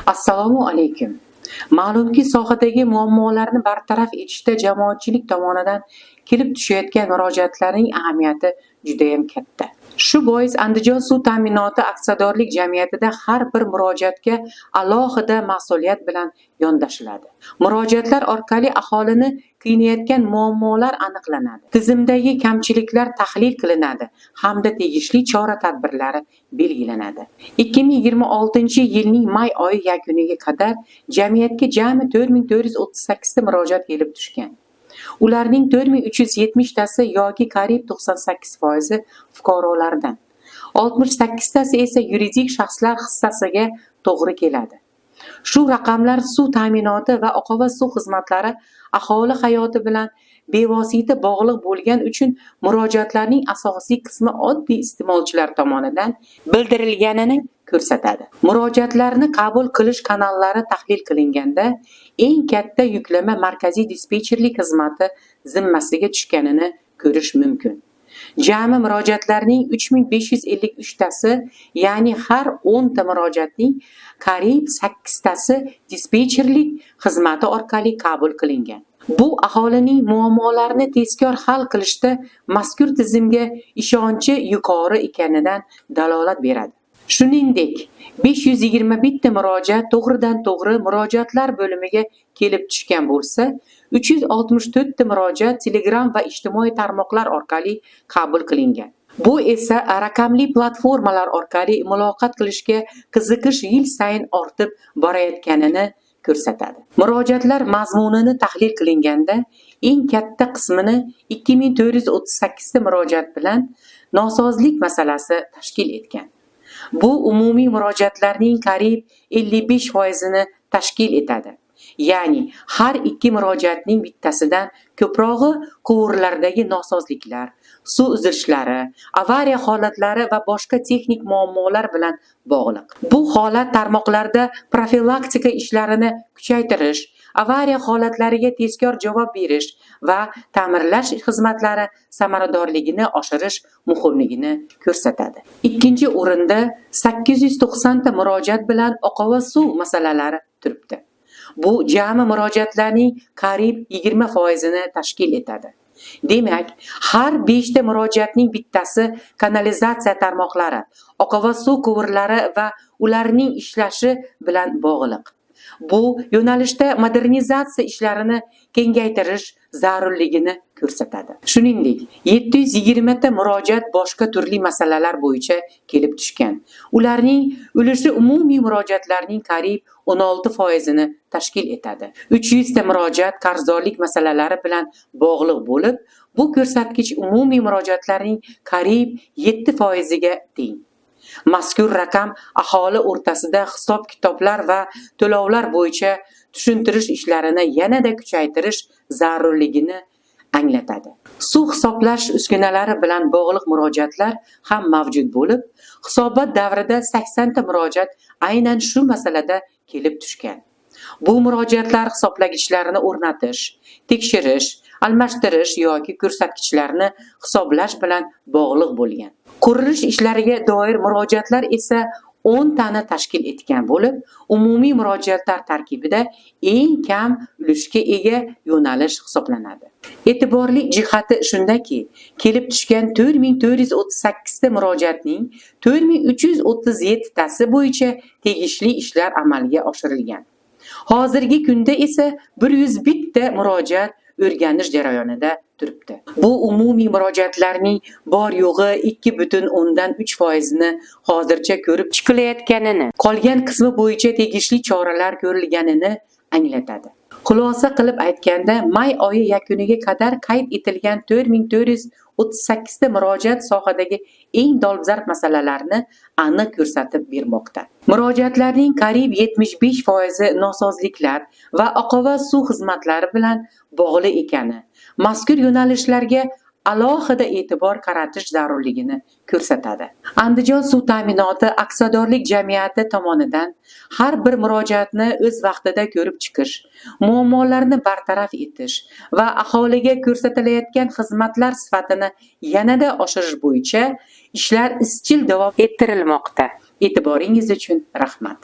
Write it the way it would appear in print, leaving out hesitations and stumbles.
Assalomu alaykum. Ma'lumki, sohadagi muammolarni bartaraf etishda jamoatchilik tomonidan kelib tushayotgan murojaatlarning ahamiyati juda ham katta. Shu bois Andijon suv ta'minoti aksiyadorlik jamiyatida har bir murojaatga alohida mas'uliyat bilan yondashiladi. Murojaatlar orqali aholini qiynayotgan muammolar aniqlanadi, tizimdagi kamchiliklar tahlil qilinadi hamda tegishli chora-tadbirlari belgilanadi. 2026-yilning may oyi yakuniga qadar jamiyatga jami 4438 ta murojaat kelib tushgan. Ularning 4370 tasi yoki qariyb 98% fuqarolardan, 68 tasi esa yuridik shaxslar hissasiga to'g'ri keladi. Shu raqamlar suv ta'minoti va oqova suv xizmatlari aholi hayoti bilan bevosita bog'liq bo'lgani uchun murojaatlarning asosiy qismi oddiy iste'molchilar tomonidan bildirilganini ko'rsatadi. Murojaatlarni qabul qilish kanallari tahlil qilinganda eng katta yuklama markaziy dispetcherlik xizmati zimmasiga tushganini ko'rish mumkin. Jami murojaatlarning 3553 tasi, ya'ni har 10 ta murojaatning qariyb 8 tasi dispetcherlik xizmati orqali qabul qilingan. Bu aholining muammolarini tezkor hal qilishda mazkur tizimga ishonchi yuqori ekanidan dalolat beradi. Shuningdek, 521 ta murojaat to'g'ridan-to'g'ri murojaatlar bo'limiga kelib tushgan bo'lsa, 364 ta murojaat Telegram va ijtimoiy tarmoqlar orqali qabul qilingan. Bu esa raqamli platformalar orqali muloqot qilishga qiziqish yil sayin ortib borayotganini ko'rsatadi. Murojaatlar mazmunini tahlil qilinganda eng katta qismini 2438 ta murojaat bilan nosozlik masalasi tashkil etgan. Bu umumiy murojaatlarning qariyb 55% ni tashkil etadi. Ya'ni har ikki murojaatning bittasidan ko'prog'i quvurlardagi nosozliklar, suv uzilishlari, avariya holatlari va boshqa texnik muammolar bilan bog'liq. Bu holat tarmoqlarda profilaktika ishlarini kuchaytirish, avariya holatlariga tezkor javob berish va ta'mirlash xizmatlari samaradorligini oshirish muhimligini ko'rsatadi. Ikkinchi o'rinda 890 ta murojaat bilan oqova suv masalalari turibdi. Bu jami murojaatlarning qariyb 20% ni tashkil etadi. Demak, har 5 ta murojaatning bittasi kanalizatsiya tarmoqlari, oqova suv quvurlari va ularning ishlashi bilan bog'liq. Bu yo'nalishda modernizatsiya ishlarini kengaytirish zarurligini ko'rsatadi. Shuningdek, 720 ta murojaat boshqa turli masalalar bo'yicha kelib tushgan. Ularning ulushi umumiy murojaatlarning qariyb 16% ni tashkil etadi. 300 ta murojaat qarzdorlik masalalari bilan bog'liq bo'lib, bu ko'rsatkich umumiy murojaatlarning qariyb 7% ga teng. Mazkur raqam aholi o'rtasida hisob-kitoblar va to'lovlar bo'yicha tushuntirish ishlarini yanada kuchaytirish zarurligini anglatadi. Suv hisoblash uskunalari bilan bog'liq murojaatlar ham mavjud bo'lib, hisobot davrida 80 ta murojaat aynan shu masalada kelib tushgan. Bu murojaatlar hisoblagichlarni o'rnatish, tekshirish, almashtirish yoki ko'rsatkichlarni hisoblash bilan bog'liq bo'lgan. Qurilish ishlariga doir murojaatlar esa 10 tani tashkil etgan bo'lib, umumiy murojaatlar tarkibida eng kam ulushga ega yo'nalish hisoblanadi. E'tiborli jihati shundaki, kelib tushgan 4438 ta murojaatning 4337 tasi bo'yicha tegishli ishlar amalga oshirilgan. Hozirgi kunda esa 101 ta murojaat o'rganish jarayonida turibdi. Bu umumiy murojaatlarning bor yo'g'i 2,3% ni hozircha ko'rib chiqilayotganini, qolgan qismi bo'yicha tegishli choralar ko'rilganini anglatadi. Xulosa qilib aytganda, may oyi yakuniga qadar qayd etilgan 4438 ta murojaat sohadagi eng dolzarb masalalarni aniq ko'rsatib bermoqda. Murojaatlarning qariyb 75% nosozliklar va oqova suv xizmatlari bilan bog'liq ekani, mazkur yo'nalishlarga alohida e'tibor qaratish zarurligini ko'rsatadi. Andijon suv ta'minoti aksiyadorlik jamiyati tomonidan har bir murojaatni o'z vaqtida ko'rib chiqish, muammolarni bartaraf etish va aholiga ko'rsatilayotgan xizmatlar sifatini yanada oshirish bo'yicha ishlar izchil davom ettirilmoqda. E'tiboringiz uchun rahmat.